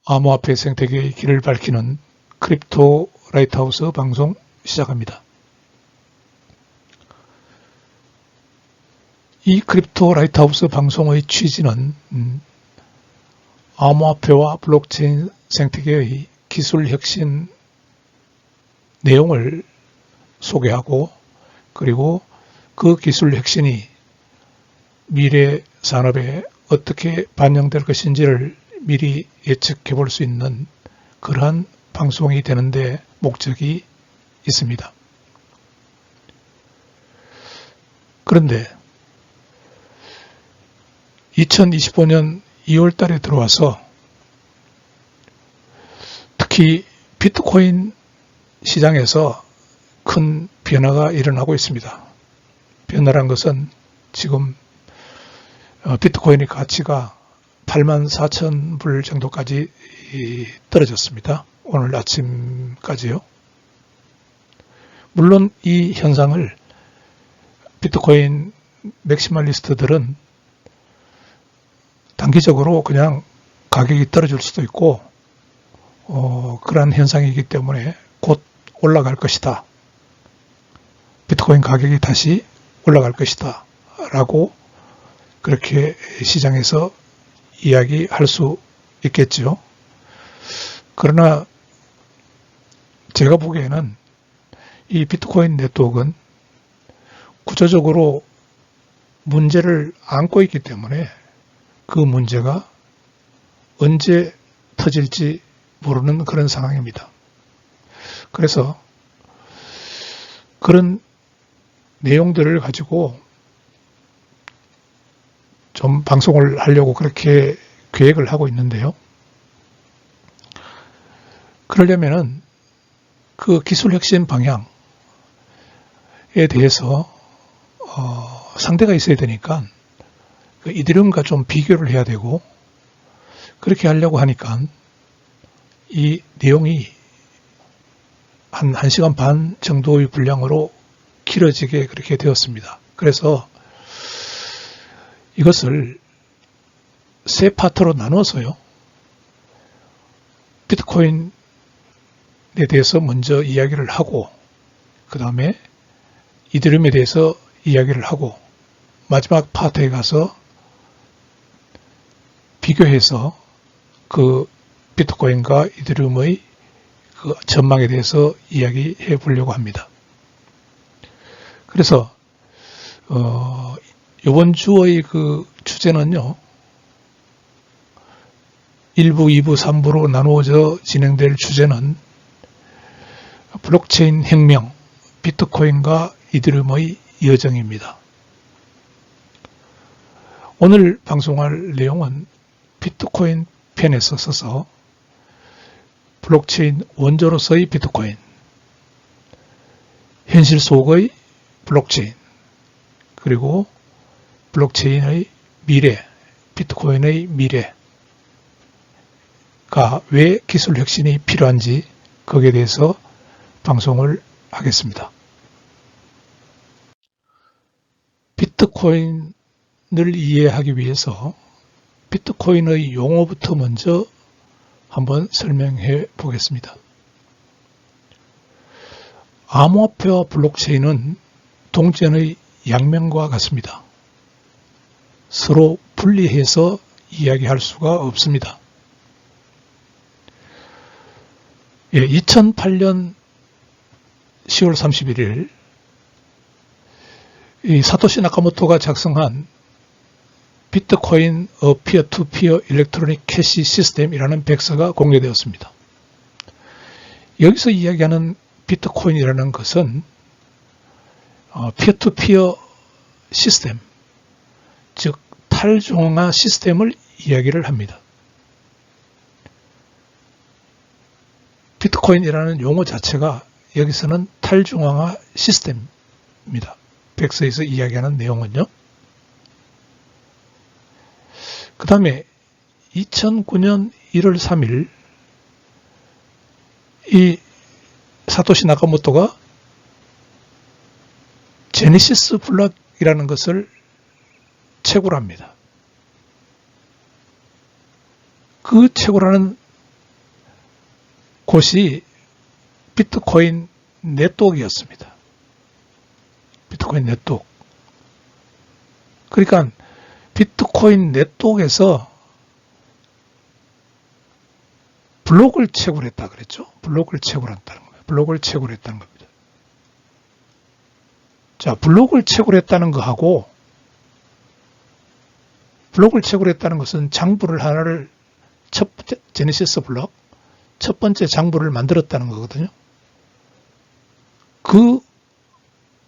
암호화폐 생태계의 길을 밝히는 크립토 라이트하우스 방송 시작합니다. 이 크립토 라이트하우스 방송의 취지는 암호화폐와 블록체인 생태계의 기술 혁신 내용을 소개하고, 그리고 그 기술 혁신이 미래 산업에 어떻게 반영될 것인지를 미리 예측해 볼 수 있는 그러한 방송이 되는데 목적이 있습니다. 그런데 2025년 2월 달에 들어와서 특히 비트코인 시장에서 큰 변화가 일어나고 있습니다. 변화란 것은 지금 비트코인의 가치가 84,000불 정도까지 떨어졌습니다. 오늘 아침까지요. 물론 이 현상을 비트코인 맥시멀리스트들은 단기적으로 그냥 가격이 떨어질 수도 있고 그러한 현상이기 때문에 곧 올라갈 것이다. 비트코인 가격이 다시 올라갈 것이다. 라고 그렇게 시장에서 이야기할 수 있겠죠. 그러나 제가 보기에는 이 비트코인 네트워크는 구조적으로 문제를 안고 있기 때문에 그 문제가 언제 터질지 모르는 그런 상황입니다. 그래서 그런 내용들을 가지고 좀 방송을 하려고 그렇게 계획을 하고 있는데요. 그러려면은 그 기술 혁신 방향에 대해서 상대가 있어야 되니까 그 이더리움과 좀 비교를 해야 되고, 그렇게 하려고 하니까 이 내용이 한 1시간 반 정도의 분량으로 길어지게 그렇게 되었습니다. 그래서 이것을 세 파트로 나누어서요. 비트코인에 대해서 먼저 이야기를 하고, 그 다음에 이더리움에 대해서 이야기를 하고, 마지막 파트에 가서 비교해서 그 비트코인과 이더리움의 그 전망에 대해서 이야기해 보려고 합니다. 그래서 이번 주의 그 주제는요, 1부, 2부, 3부로 나누어져 진행될 주제는 블록체인 혁명, 비트코인과 이더리움의 여정입니다. 오늘 방송할 내용은 비트코인 편에서 써서 블록체인 원조로서의 비트코인, 현실 속의 블록체인, 그리고 블록체인의 미래, 비트코인의 미래가 왜 기술 혁신이 필요한지 거기에 대해서 방송을 하겠습니다. 비트코인을 이해하기 위해서 비트코인의 용어부터 먼저 한번 설명해 보겠습니다. 암호화폐와 블록체인은 동전의 양면과 같습니다. 서로 분리해서 이야기할 수가 없습니다. 2008년 10월 31일 이 사토시 나카모토가 작성한 비트코인 피어-투-피어 일렉트로닉 캐시 시스템이라는 백서가 공개되었습니다. 여기서 이야기하는 비트코인이라는 것은 피어-투-피어 시스템, 즉 탈중앙화 시스템을 이야기를 합니다. 비트코인이라는 용어 자체가 여기서는 탈중앙화 시스템입니다. 백서에서 이야기하는 내용은요. 그 다음에 2009년 1월 3일 이 사토시 나카모토가 제네시스 블록이라는 것을 채굴합니다. 그 채굴하는 곳이 비트코인 네트워크였습니다. 비트코인 네트워크. 그러니까 비트코인 네트워크에서 블록을 채굴 했다 그랬죠. 블록을 채굴했다는 거예요. 블록을 채굴했다는 겁니다. 자, 블록을 채굴했다는 거하고 블록을 채굴했다는 것은 장부를 하나를 첫 번째 제네시스 블록 첫 번째 장부를 만들었다는 거거든요. 그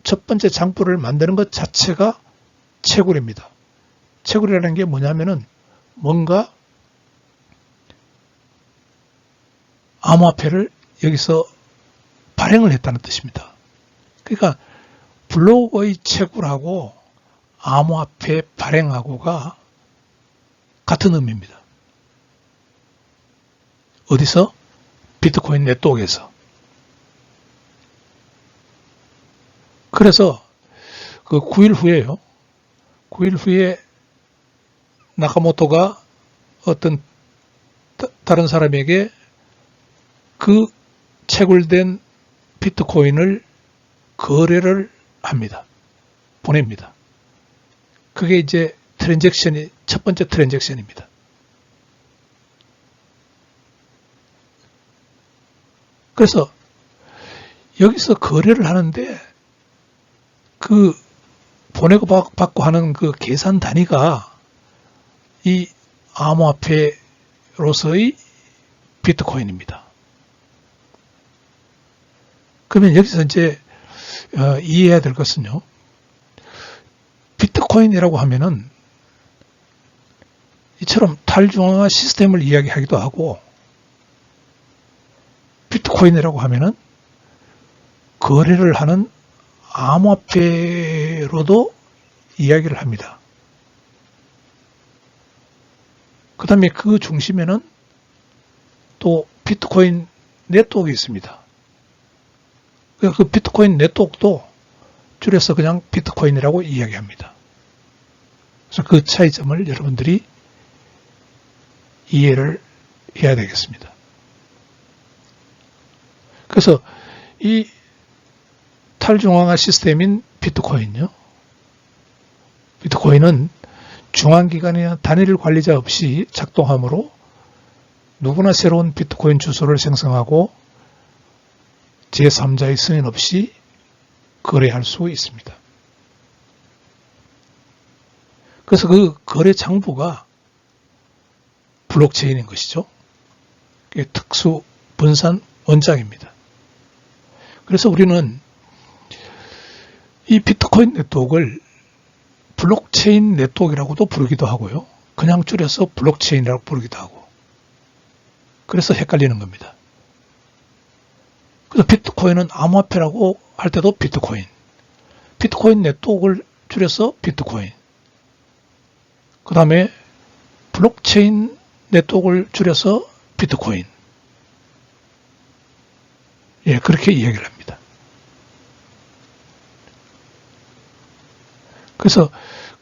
첫 번째 장부를 만드는 것 자체가 채굴입니다. 채굴이라는 게 뭐냐면은 뭔가 암호화폐를 여기서 발행을 했다는 뜻입니다. 그러니까 블록의 채굴하고 암호화폐 발행하고가 같은 의미입니다. 어디서? 비트코인 네트워크에서. 그래서 그 9일 후에요. 9일 후에 나카모토가 어떤 다른 사람에게 그 채굴된 비트코인을 거래를 합니다. 보냅니다. 그게 이제 트랜잭션이 첫 번째 트랜잭션입니다. 그래서 여기서 거래를 하는데 그 보내고 받고 하는 그 계산 단위가 이 암호화폐로서의 비트코인입니다. 그러면 여기서 이제 이해해야 될 것은요. 비트코인이라고 하면은 이처럼 탈중앙화 시스템을 이야기하기도 하고 비트코인이라고 하면은 거래를 하는 암호화폐로도 이야기를 합니다. 그 다음에 그 중심에는 또 비트코인 네트워크가 있습니다. 그 비트코인 네트워크도 줄여서 그냥 비트코인이라고 이야기합니다. 그래서 그 차이점을 여러분들이 이해를 해야 되겠습니다. 그래서 이 탈중앙화 시스템인 비트코인요. 비트코인은 중앙기관이나 단일 관리자 없이 작동하므로 누구나 새로운 비트코인 주소를 생성하고 제3자의 승인 없이 거래할 수 있습니다. 그래서 그 거래 장부가 블록체인인 것이죠. 특수 분산 원장입니다. 그래서 우리는 이 비트코인 네트워크를 블록체인 네트워크라고도 부르기도 하고요. 그냥 줄여서 블록체인이라고 부르기도 하고. 그래서 헷갈리는 겁니다. 그래서 비트코인은 암호화폐라고 할 때도 비트코인. 비트코인 네트워크를 줄여서 비트코인. 그 다음에 블록체인 네트워크를 줄여서 비트코인. 예, 그렇게 이야기를 합니다. 그래서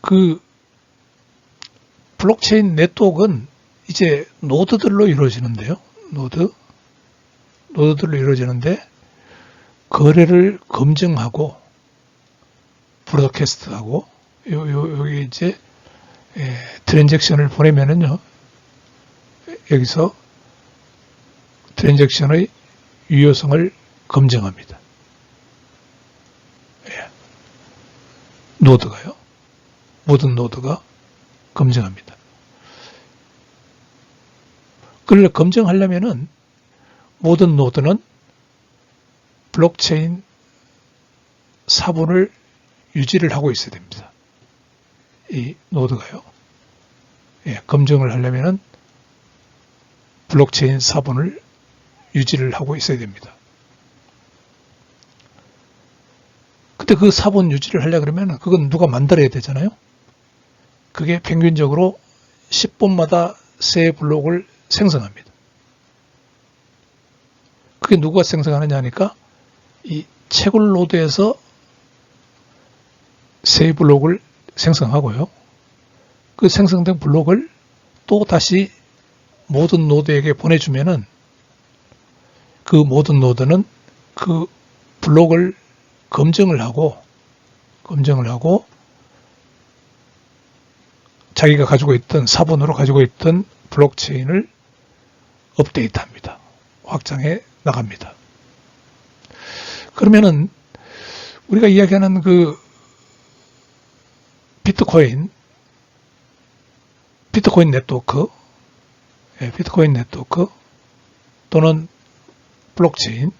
그 블록체인 네트워크는 이제 노드들로 이루어지는데요. 노드들로 이루어지는데 거래를 검증하고 브로드캐스트하고 여기 이제 트랜잭션을 보내면은요. 여기서 트랜잭션의 유효성을 검증합니다. 예. 노드가요. 모든 노드가 검증합니다. 그걸 검증하려면은 모든 노드는 블록체인 사본을 유지를 하고 있어야 됩니다. 이 노드가요. 예, 검증을 하려면은 블록체인 사본을 유지를 하고 있어야 됩니다. 근데 그 사본 유지를 하려 그러면 그건 누가 만들어야 되잖아요. 그게 평균적으로 10분마다 새 블록을 생성합니다. 그게 누가 생성하느냐 하니까 이 채굴 노드에서 새 블록을 생성하고요. 그 생성된 블록을 또 다시 모든 노드에게 보내주면은 그 모든 노드는 그 블록을 검증을 하고 자기가 가지고 있던 사본으로 가지고 있던 블록체인을 업데이트합니다. 확장해 나갑니다. 그러면은 우리가 이야기하는 그 비트코인 네트워크, 비트코인 네트워크 또는 블록체인,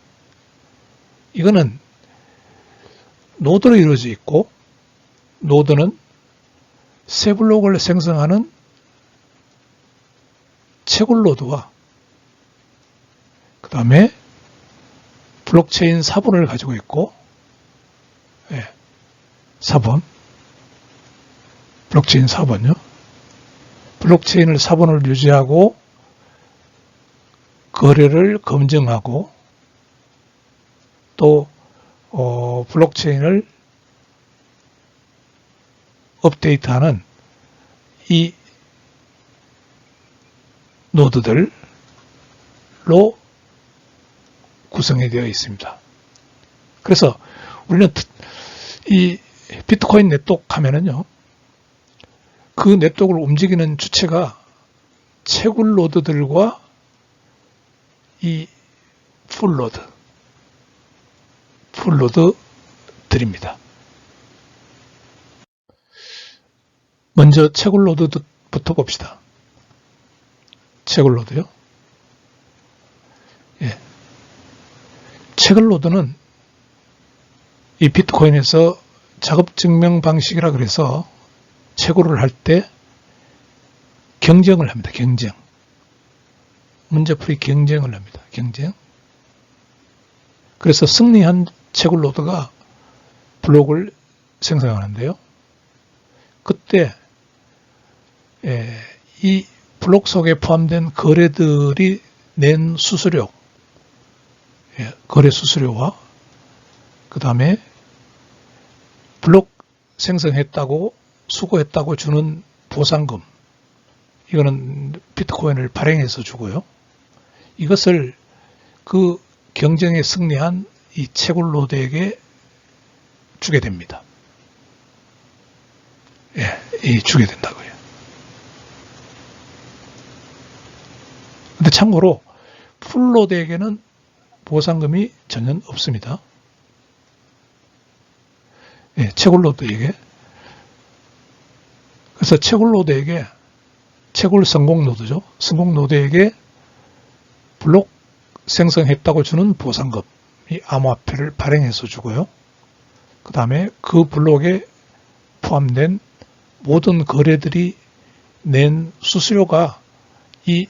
이거는 노드로 이루어져 있고, 노드는 새 블록을 생성하는 채굴 노드와 그 다음에 블록체인 사본을 가지고 있고, 사본, 블록체인 사본요. 블록체인을 사본을 유지하고 거래를 검증하고 또 블록체인을 업데이트하는 이 노드들로 구성이 되어 있습니다. 그래서 우리는 이 비트코인 네트워크 하면은요, 그 네트워크를 움직이는 주체가 채굴 노드들과 이 풀노드들입니다. 먼저 채굴 노드부터 봅시다. 채굴 노드요. 채굴 노드는 이 비트코인에서 작업 증명 방식이라 그래서 채굴을 할 때 경쟁을 합니다. 문제풀이 경쟁을 합니다. 그래서 승리한 채굴 노드가 블록을 생성하는데요. 그때 이 블록 속에 포함된 거래들이 낸 수수료, 거래 수수료와 그 다음에 블록 생성했다고 수고했다고 주는 보상금, 이거는 비트코인을 발행해서 주고요. 이것을 그 경쟁에 승리한 이 채굴 노드에게 주게 됩니다. 주게 된다고요. 근데 참고로 풀노드에게는 보상금이 전혀 없습니다. 채굴 노드에게. 그래서 채굴 노드에게, 채굴 성공 노드죠. 성공 노드에게 블록 생성했다고 주는 보상금, 이 암호화폐를 발행해서 주고요. 그 다음에 그 블록에 포함된 모든 거래들이 낸 수수료가 이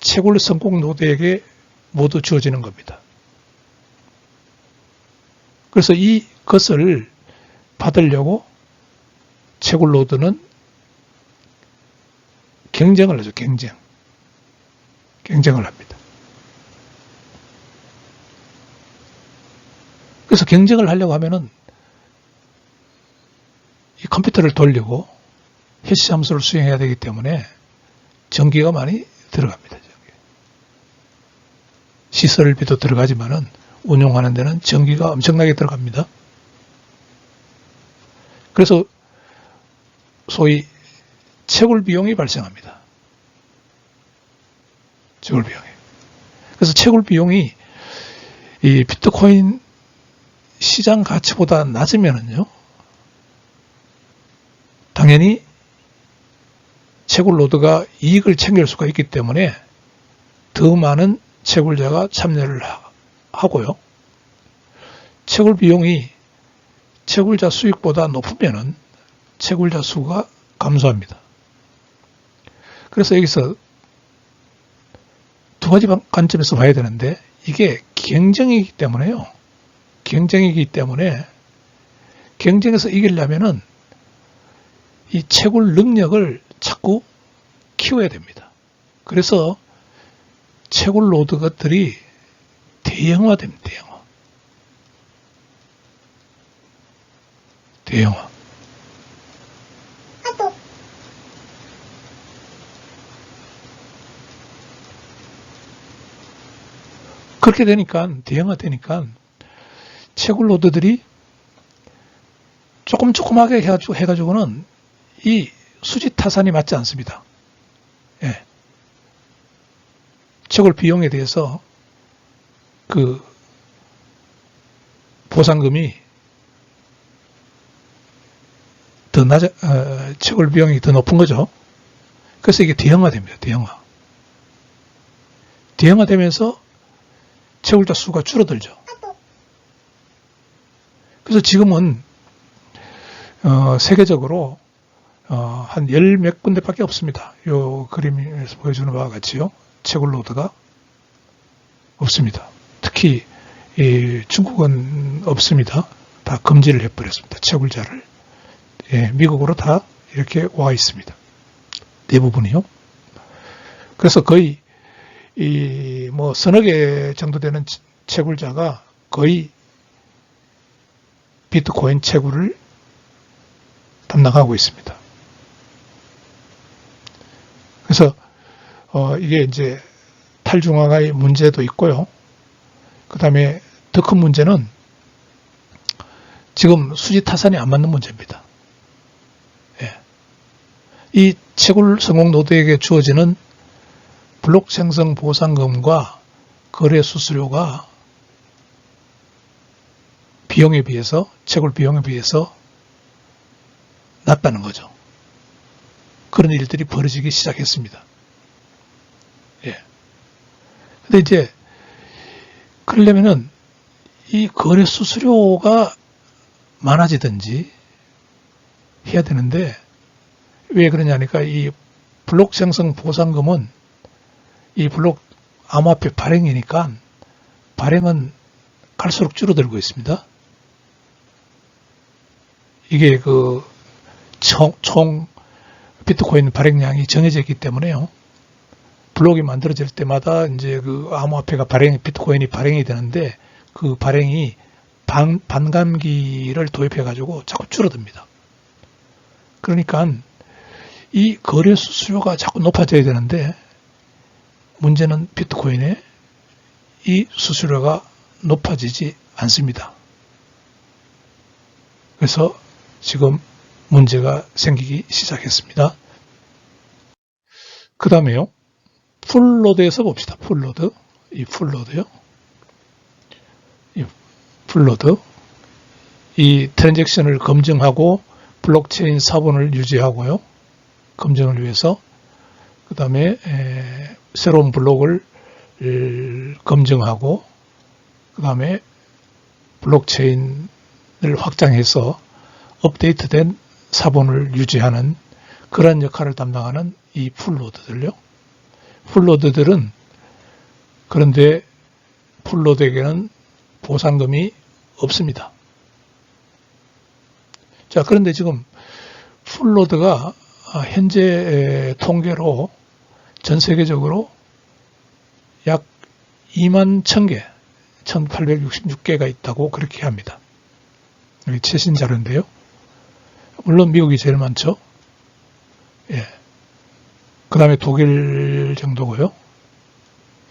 채굴 성공 노드에게 모두 주어지는 겁니다. 그래서 이것을 받으려고 채굴 노드는 경쟁을 하죠. 경쟁을 합니다. 그래서 경쟁을 하려고 하면은 이 컴퓨터를 돌리고 해시 함수를 수행해야 되기 때문에 전기가 많이 들어갑니다. 시설비도 들어가지만은 운용하는 데는 전기가 엄청나게 들어갑니다. 그래서 소위 채굴 비용이 발생합니다. 채굴 비용이. 그래서 채굴 비용이 이 비트코인 시장 가치보다 낮으면은요, 당연히 채굴 노드가 이익을 챙길 수가 있기 때문에 더 많은 채굴자가 참여를 하고요. 채굴 비용이 채굴자 수익보다 높으면은 채굴자 수가 감소합니다. 그래서 여기서 두 가지 관점에서 봐야 되는데, 이게 경쟁이기 때문에요. 경쟁에서 이기려면은 이 채굴 능력을 자꾸 키워야 됩니다. 그래서 채굴 노드 것들이 대형화됩니다. 대형화. 그렇게 되니까, 대형화되니까, 채굴 로드들이 조금하게 해가지고는 이 수지 타산이 맞지 않습니다. 예. 채굴 비용에 대해서 그 보상금이 더 채굴 비용이 더 높은 거죠. 그래서 이게 대형화됩니다. 대형화되면서 채굴자 수가 줄어들죠. 그래서 지금은 세계적으로 한 열 몇 군데밖에 없습니다. 요 그림에서 보여주는 바와 같이요. 채굴 로드가 없습니다. 특히 중국은 없습니다. 다 금지를 해버렸습니다. 채굴자를. 예, 미국으로 다 이렇게 와 있습니다. 대부분이요. 그래서 거의 뭐 서너 개 정도 되는 채굴자가 거의 비트코인 채굴을 담당하고 있습니다. 그래서 이게 이제 탈중앙화의 문제도 있고요. 그 다음에 더 큰 문제는 지금 수지 타산이 안 맞는 문제입니다. 예. 이 채굴 성공 노드에게 주어지는 블록 생성 보상금과 거래 수수료가 비용에 비해서, 채굴 비용에 비해서 낮다는 거죠. 그런 일들이 벌어지기 시작했습니다. 예. 근데 이제, 그러려면은, 이 거래 수수료가 많아지든지 해야 되는데, 왜 그러냐니까, 이 블록 생성 보상금은 이 블록 암호화폐 발행이니까, 발행은 갈수록 줄어들고 있습니다. 이게 총 비트코인 발행량이 정해져 있기 때문에요. 블록이 만들어질 때마다 이제 그 암호화폐가 비트코인이 발행이 되는데 그 발행이 반감기를 도입해가지고 자꾸 줄어듭니다. 그러니까 이 거래 수수료가 자꾸 높아져야 되는데 문제는 비트코인에 이 수수료가 높아지지 않습니다. 그래서 지금 문제가 생기기 시작했습니다. 그 다음에요. 풀로드에서 봅시다. 풀로드. 이 풀로드요. 이 풀로드. 이 트랜잭션을 검증하고 블록체인 사본을 유지하고요. 검증을 위해서. 그 다음에 새로운 블록을 검증하고 그 다음에 블록체인을 확장해서 업데이트된 사본을 유지하는 그런 역할을 담당하는 이 풀로드들요. 풀로드들은 그런데 풀로드에게는 보상금이 없습니다. 자, 그런데 지금 풀로드가 현재 통계로 전 세계적으로 약 2만 1000개, 1866개가 있다고 그렇게 합니다. 여기 최신 자료인데요. 물론 미국이 제일 많죠. 예. 그 다음에 독일 정도고요.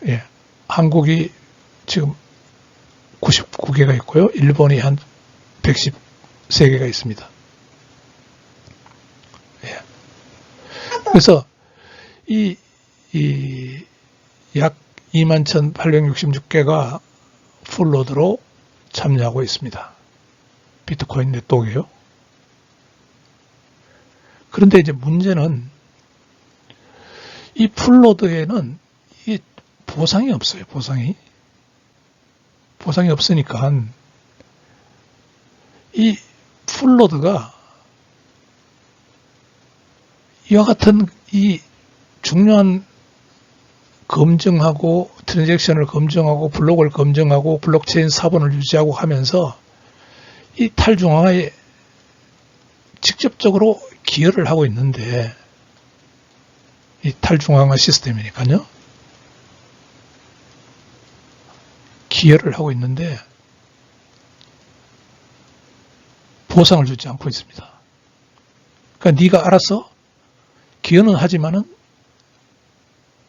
예. 한국이 지금 99개가 있고요. 일본이 한 113개가 있습니다. 예. 그래서 약 21,866개가 풀로드로 참여하고 있습니다. 비트코인 네트워크요. 그런데 이제 문제는 이 풀로드에는 이 보상이 없어요. 보상이 없으니까 이 풀로드가 이와 같은 이 중요한 검증하고 트랜잭션을 검증하고 블록을 검증하고 블록체인 사본을 유지하고 하면서 이 탈중앙화에 직접적으로 기여를 하고 있는데 이 탈중앙화 시스템이니까요. 기여를 하고 있는데 보상을 주지 않고 있습니다. 그러니까 네가 알아서 기여는 하지만은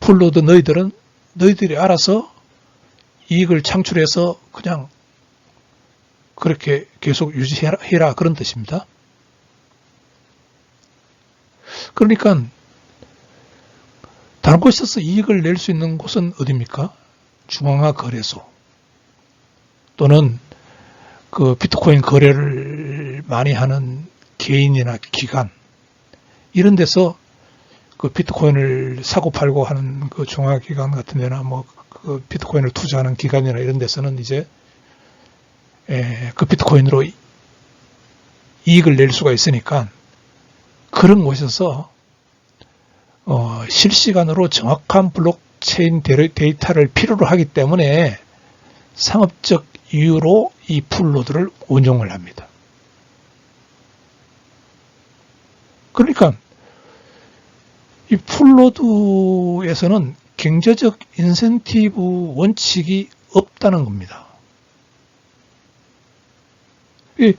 풀로드 너희들이 알아서 이익을 창출해서 그냥 그렇게 계속 유지해라 그런 뜻입니다. 그러니까 다른 곳에서 이익을 낼 수 있는 곳은 어디입니까? 중앙화 거래소 또는 그 비트코인 거래를 많이 하는 개인이나 기관 이런 데서 그 비트코인을 사고 팔고 하는 그 중앙기관 같은 데나 뭐 그 비트코인을 투자하는 기관이나 이런 데서는 이제 그 비트코인으로 이익을 낼 수가 있으니까 그런 곳에서 실시간으로 정확한 블록체인 데이터를 필요로 하기 때문에 상업적 이유로 이 풀노드를 운영을 합니다. 그러니까 이 풀노드에서는 경제적 인센티브 원칙이 없다는 겁니다. 이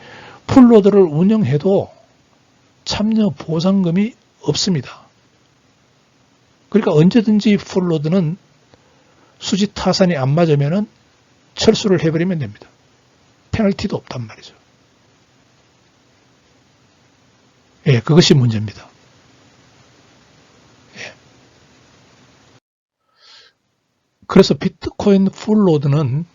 풀노드를 운영해도 참여 보상금이 없습니다. 그러니까 언제든지 풀노드는 수지 타산이 안 맞으면 철수를 해버리면 됩니다. 페널티도 없단 말이죠. 예, 그것이 문제입니다. 예. 그래서 비트코인 풀노드는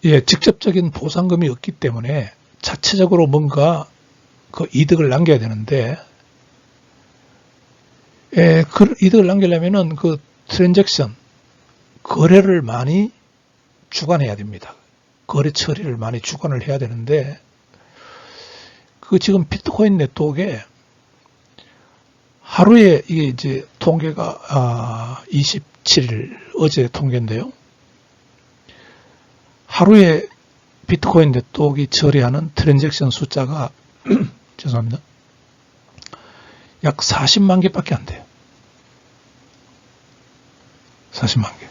직접적인 보상금이 없기 때문에 자체적으로 뭔가 그 이득을 남겨야 되는데, 그 이득을 남기려면은 그 트랜잭션, 거래를 많이 주관해야 됩니다. 거래 처리를 많이 주관을 해야 되는데, 그 지금 비트코인 네트워크에 하루에 이게 이제 통계가 27일 어제 통계인데요. 하루에 비트코인 네트워크가 처리하는 트랜잭션 숫자가 죄송합니다. 약 40만 개밖에 안 돼요. 40만 개.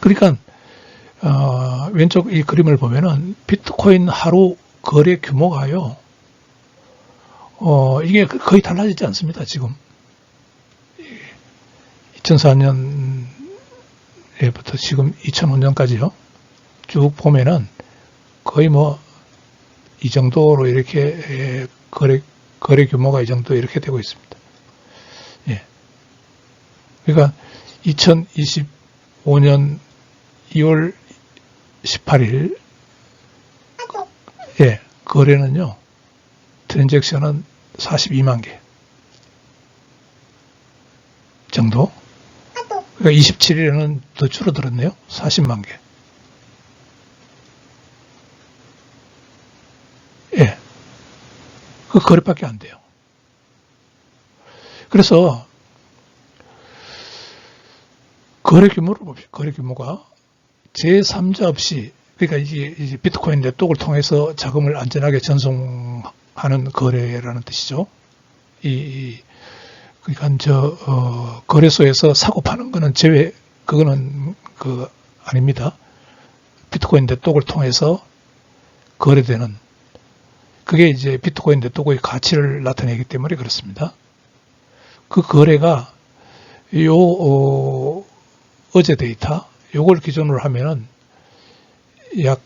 그러니까 왼쪽 이 그림을 보면은 비트코인 하루 거래 규모가요. 이게 거의 달라지지 않습니다. 지금 2004년부터 지금 2005년까지요. 쭉 보면은 거의 뭐 이 정도로 이렇게 거래 규모가 이 정도 이렇게 되고 있습니다. 예. 그러니까 2025년 2월 18일 거래는요. 트랜잭션은 42만 개 정도. 그러니까 27일에는 더 줄어들었네요. 40만 개. 예. 그 거래밖에 안 돼요. 그래서 거래 규모를 봅시다. 거래 규모가 제3자 없이, 그러니까 이제 비트코인 네트워크를 통해서 자금을 안전하게 전송하는 거래라는 뜻이죠. 그러니까 거래소에서 사고 파는 거는 제외, 그거는 아닙니다. 비트코인 네트워크를 통해서 거래되는, 그게 이제 비트코인 네트워크의 가치를 나타내기 때문에 그렇습니다. 그 거래가 어제 데이터, 요걸 기준으로 하면은 약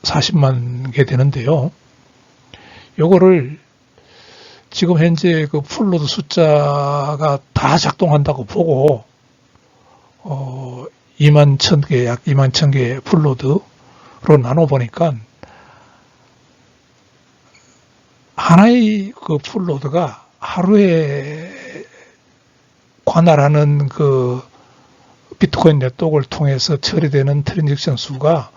40만 개 되는데요. 요거를 지금 현재 그 풀노드 숫자가 다 작동한다고 보고, 2만 1,000개, 약 2만 1,000개 풀노드로 나눠보니까 하나의 그 풀노드가 하루에 관할하는 그 비트코인 네트워크를 통해서 처리되는 트랜잭션 수가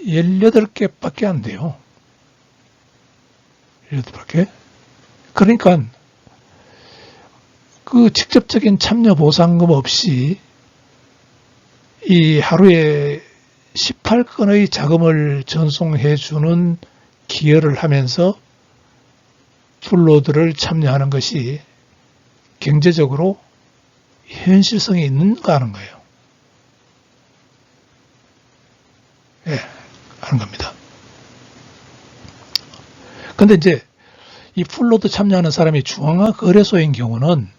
18개밖에 안 돼요. 18개? 그러니까 그 직접적인 참여 보상금 없이 이 하루에 18건의 자금을 전송해 주는 기여를 하면서 풀노드를 참여하는 것이 경제적으로 현실성이 있는가 하는 거예요. 예, 하는 겁니다. 근데 이제 이 풀노드 참여하는 사람이 중앙화 거래소인 경우는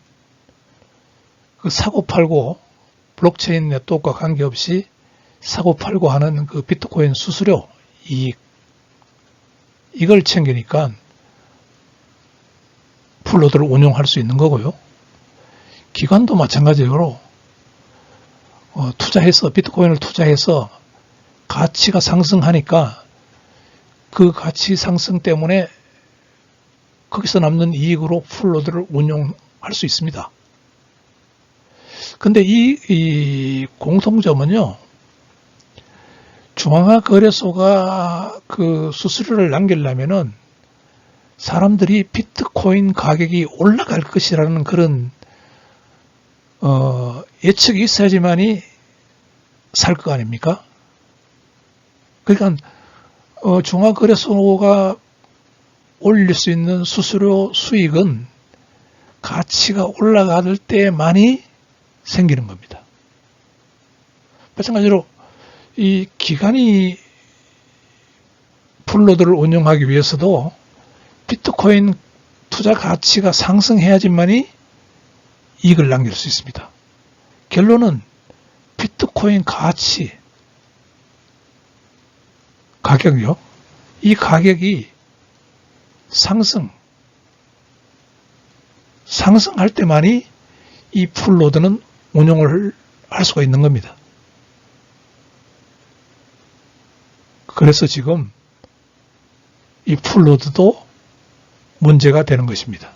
그 사고팔고 블록체인 네트워크와 관계없이 사고팔고 하는 그 비트코인 수수료 이익, 이걸 챙기니까 풀노드를 운용할 수 있는 거고요. 기관도 마찬가지로 투자해서 비트코인을 투자해서 가치가 상승하니까 그 가치 상승 때문에 거기서 남는 이익으로 풀노드를 운용할 수 있습니다. 근데 이 공통점은요, 중앙화거래소가 그 수수료를 남기려면은 사람들이 비트코인 가격이 올라갈 것이라는 그런 예측이 있어야지만이 살 거 아닙니까? 그러니까 중앙거래소가 올릴 수 있는 수수료 수익은 가치가 올라갈 때만이 생기는 겁니다. 마찬가지로 이 기관이 풀노드를 운영하기 위해서도 비트코인 투자 가치가 상승해야지만이 이익을 남길 수 있습니다. 결론은 비트코인 가격이요. 이 가격이 상승할 때만이 이 풀노드는 운영을 할 수가 있는 겁니다. 그래서 지금 이 풀노드도 문제가 되는 것입니다.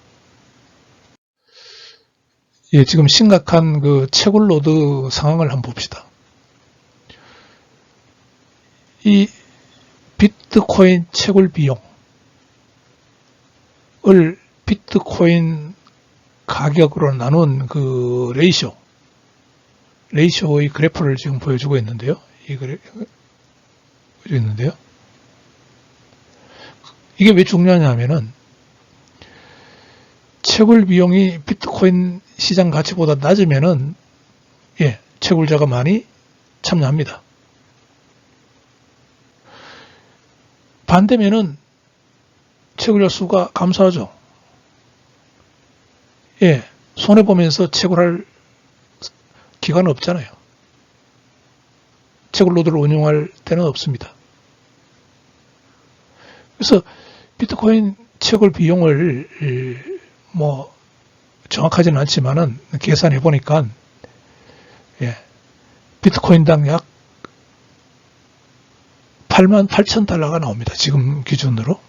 예, 지금 심각한 그 채굴노드 상황을 한번 봅시다. 이 비트코인 채굴 비용을 비트코인 가격으로 나눈 그 레이쇼의 그래프를 지금 보여주고 있는데요. 이게 왜 중요하냐면은 채굴 비용이 비트코인 시장 가치보다 낮으면은 채굴자가 많이 참여합니다. 반대면은 채굴자 수가 감소하죠. 손해보면서 채굴할 기간은 없잖아요. 채굴노드를 운용할 때는 없습니다. 그래서 비트코인 채굴 비용을 정확하지는 않지만은 계산해 보니까 비트코인당 약 88,000달러가 나옵니다. 지금 기준으로.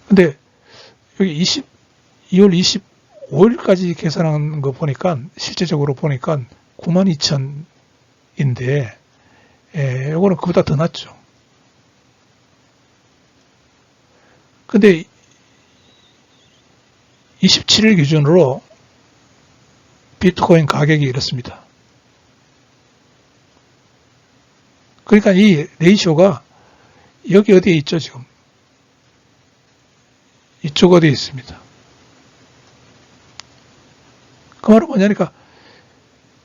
근데 여기 2월 25일까지 계산한 거 보니까 실제적으로 보니까 92,000인데 이거는 그보다 더 낮죠. 근데 27일 기준으로 비트코인 가격이 이렇습니다. 그러니까 이 레이쇼가 여기 어디에 있죠, 지금? 이쪽 어디에 있습니다. 그 말은 뭐냐니까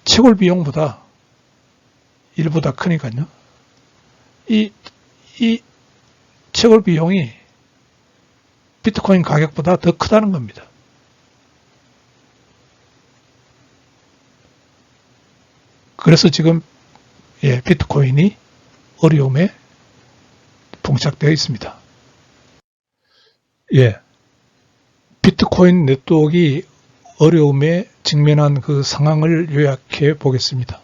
채굴 비용보다 일보다 크니까요. 이 채굴 비용이 비트코인 가격보다 더 크다는 겁니다. 그래서 지금 비트코인이 어려움에 봉착되어 있습니다. 비트코인 네트워크가 어려움에 직면한 그 상황을 요약해 보겠습니다.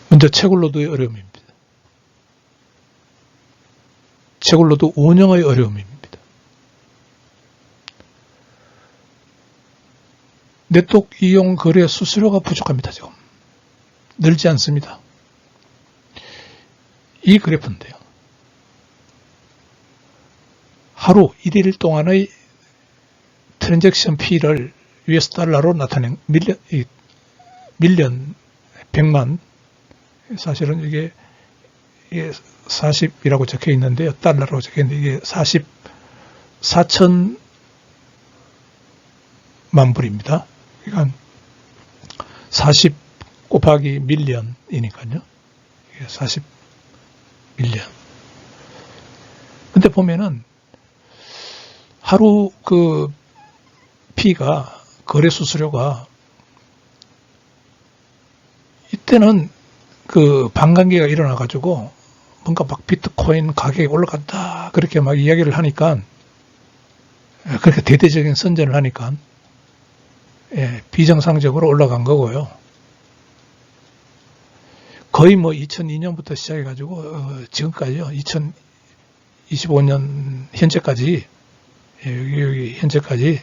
먼저 채굴노드의 어려움입니다. 채굴노드 운영의 어려움입니다. 네트워크 이용 거래 수수료가 부족합니다. 지금 늘지 않습니다. 이 그래프인데요. 하루 1일 동안의 트랜잭션 피를 US 달러로 나타낸 밀리언 100만, 사실은 이게 40이라고 적혀 있는데요. 달러로 적혀 있는데 이게 44,000만 불입니다. 그러니까 40 곱하기 밀리언이니까요. 이게 40 밀리언. 근데 보면은 하루 그 피가 거래 수수료가 이때는 그 반감기가 일어나 가지고 뭔가 막 비트코인 가격이 올라간다 그렇게 막 이야기를 하니까 그렇게 대대적인 선전을 하니까 비정상적으로 올라간 거고요. 거의 뭐 2002년부터 시작해 가지고 지금까지요. 2025년 현재까지 여기 현재까지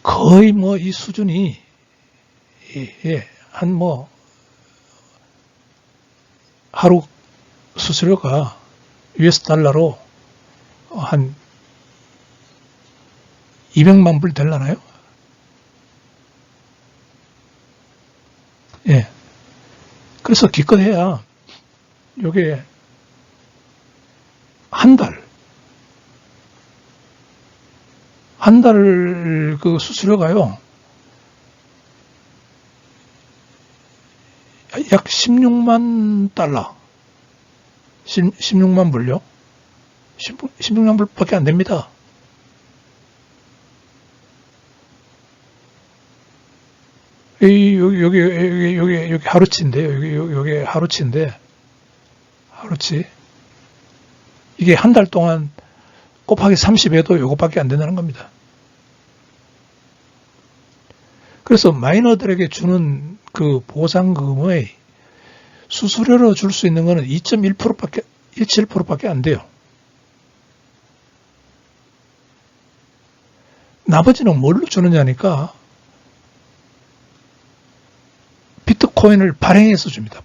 거의 뭐 이 수준이 한 뭐 하루 수수료가 US 달러로 한 200만 불 되려나요? 예. 그래서 기껏해야 요게 한 달 그 수수료가요, 약 16만 달러, 16만 불요? 16만 불밖에 안 됩니다. 여기 하루치인데요. 여기 하루치인데, 하루치. 이게 한 달 동안 곱하기 30에도 요것밖에 안 된다는 겁니다. 그래서 마이너들에게 주는 그 보상금의 수수료로 줄 수 있는 거는 2.1%밖에, 1.7%밖에 안 돼요. 나머지는 뭘로 주느냐니까 비트코인을 발행해서 줍니다.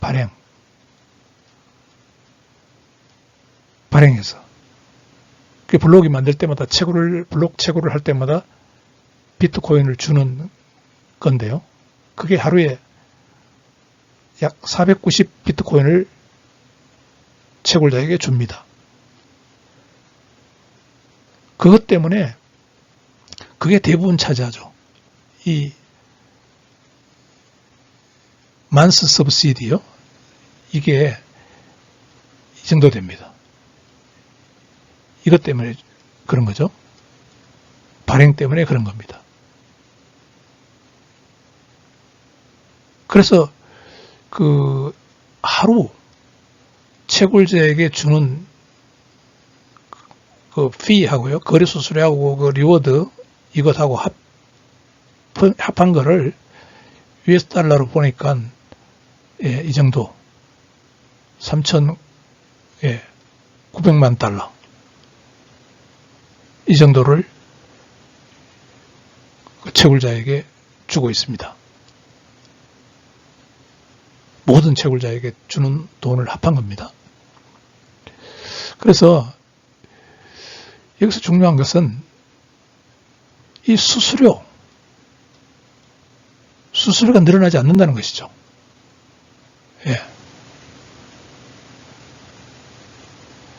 발행해서. 그 블록이 만들 때마다 블록 채굴을 할 때마다 비트코인을 주는 건데요. 그게 하루에 약 490 비트코인을 채굴자에게 줍니다. 그것 때문에 그게 대부분 차지하죠. 이 만스 서브시디요. 이게 이 정도 됩니다. 이것 때문에 그런 거죠. 발행 때문에 그런 겁니다. 그래서 그 하루 채굴자에게 주는 그 피하고요, 거래 수수료하고 그 리워드 이것하고 합한 거를 US 달러로 보니까 이 정도 3,900만 달러 이 정도를 그 채굴자에게 주고 있습니다. 모든 채굴자에게 주는 돈을 합한 겁니다. 그래서 여기서 중요한 것은 이 수수료가 늘어나지 않는다는 것이죠. 예.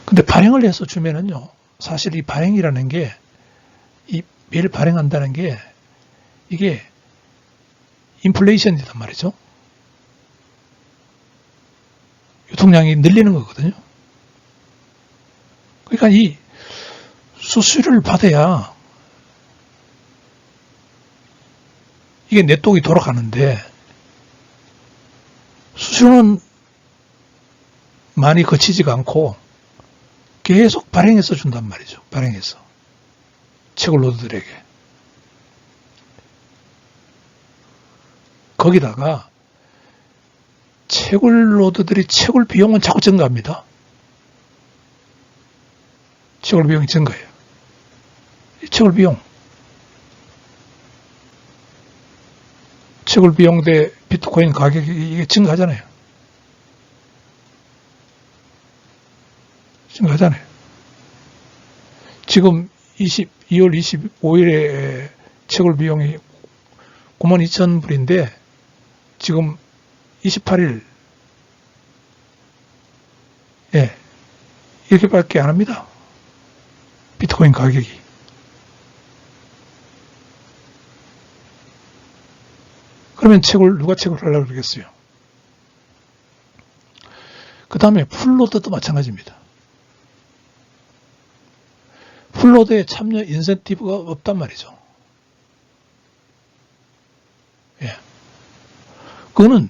근데 발행을 해서 주면은요, 사실 이 발행이라는 게, 이 매일 발행한다는 게, 이게 인플레이션이란 말이죠. 유통량이 늘리는 거거든요. 그러니까 이 수수료를 받아야 이게 네트워크가 돌아가는데, 수수료는 많이 거치지가 않고 계속 발행해서 준단 말이죠. 발행해서. 채굴로드들에게. 거기다가 채굴로드들이 채굴 비용은 자꾸 증가합니다. 채굴 비용이 증가해요. 채굴 비용 대 비트코인 가격이 이게 증가하잖아요. 지금 2월 25일에 채굴 비용이 92,000불인데 지금 28일 이렇게밖에 안 합니다. 비트코인 가격이. 그러면 누가 채굴하려고 그러겠어요? 그 다음에 풀로드도 마찬가지입니다. 풀로드에 참여 인센티브가 없단 말이죠. 예. 그거는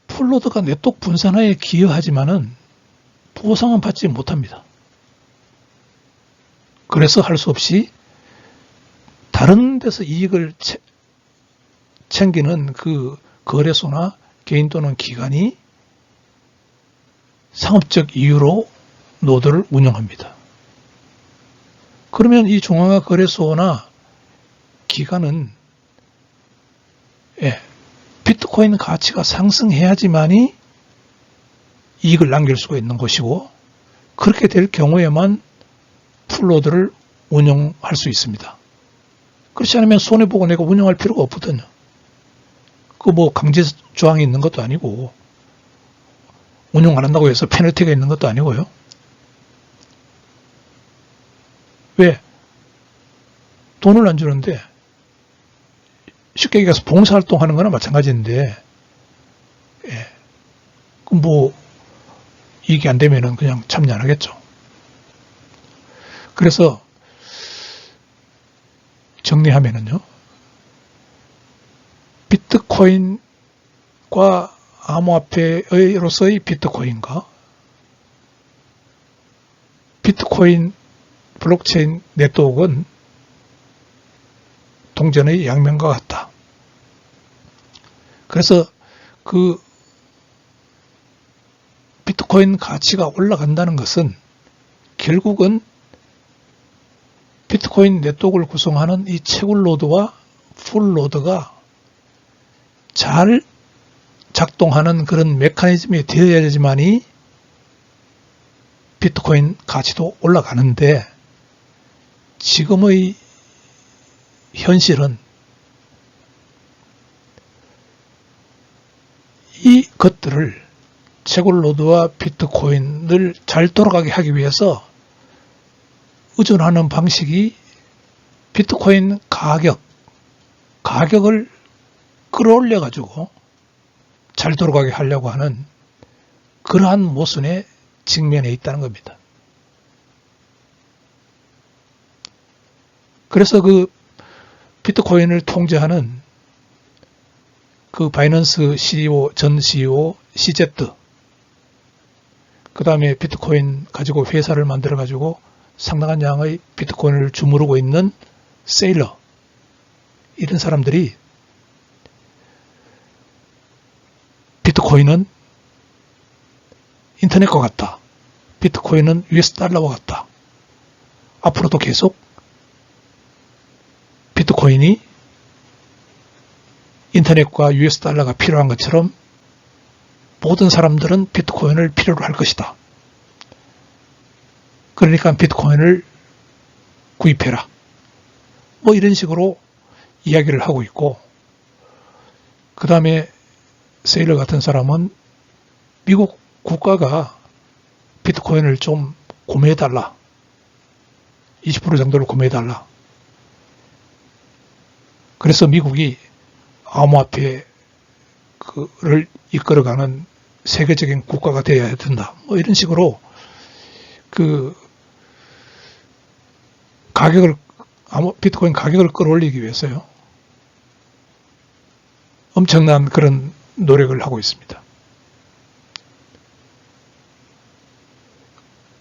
풀로드가 네트워크 분산화에 기여하지만은 보상은 받지 못합니다. 그래서 할 수 없이 다른 데서 이익을 챙기는 그 거래소나 개인 또는 기관이 상업적 이유로 노드를 운영합니다. 그러면 이 중앙화 거래소나 기관은 비트코인 가치가 상승해야지만이 이익을 남길 수가 있는 것이고, 그렇게 될 경우에만 풀로드를 운영할 수 있습니다. 그렇지 않으면 손해보고 내가 운영할 필요가 없거든요. 그 뭐 강제 조항이 있는 것도 아니고, 운영 안 한다고 해서 페널티가 있는 것도 아니고요. 왜? 돈을 안 주는데, 쉽게 얘기해서 봉사활동 하는 거나 마찬가지인데, 그럼 뭐, 이익이 안 되면은 그냥 참여 안 하겠죠. 그래서, 정리하면은요, 비트코인과 암호화폐로서의 비트코인과 비트코인 블록체인 네트워크는 동전의 양면과 같다. 그래서 그 비트코인 가치가 올라간다는 것은 결국은 비트코인 네트워크를 구성하는 이 채굴로드와 풀로드가 잘 작동하는 그런 메커니즘이 되어야지만이 비트코인 가치도 올라가는데, 지금의 현실은 이 것들을 채굴로드와 비트코인을 잘 돌아가게 하기 위해서 의존하는 방식이 비트코인 가격을 끌어올려 가지고 잘 돌아가게 하려고 하는 그러한 모순에 직면해 있다는 겁니다. 그래서 그 비트코인을 통제하는 그 바이낸스 CEO, 전 CEO CZ, 그 다음에 비트코인 가지고 회사를 만들어 가지고 상당한 양의 비트코인을 주무르고 있는 세일러, 이런 사람들이 비트코인은 인터넷과 같다, 비트코인은 US 달러와 같다, 앞으로도 계속 비트코인이 인터넷과 US 달러가 필요한 것처럼 모든 사람들은 비트코인을 필요로 할 것이다. 그러니까 비트코인을 구입해라. 뭐 이런 식으로 이야기를 하고 있고, 그 다음에 세일러 같은 사람은 미국 국가가 비트코인을 좀 구매해달라. 20% 정도를 구매해달라. 그래서 미국이 암호화폐를 이끌어가는 세계적인 국가가 되어야 된다. 뭐 이런 식으로 그 비트코인 가격을 끌어올리기 위해서요, 엄청난 그런 노력을 하고 있습니다.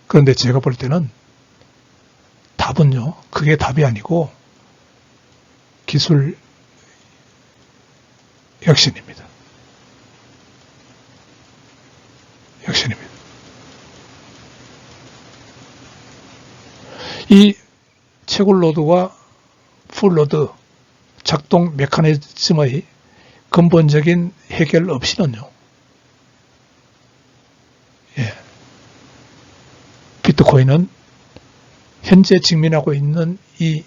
그런데 제가 볼 때는 답은요, 그게 답이 아니고 기술 혁신입니다. 혁신입니다. 이 채굴로드와 풀로드 작동 메커니즘의 근본적인 해결 없이는요, 비트코인은 현재 직면하고 있는 이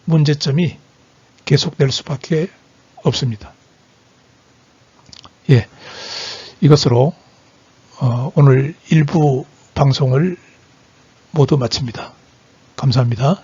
문제점이 계속될 수밖에 없습니다. 이것으로 오늘 일부 방송을 모두 마칩니다. 감사합니다.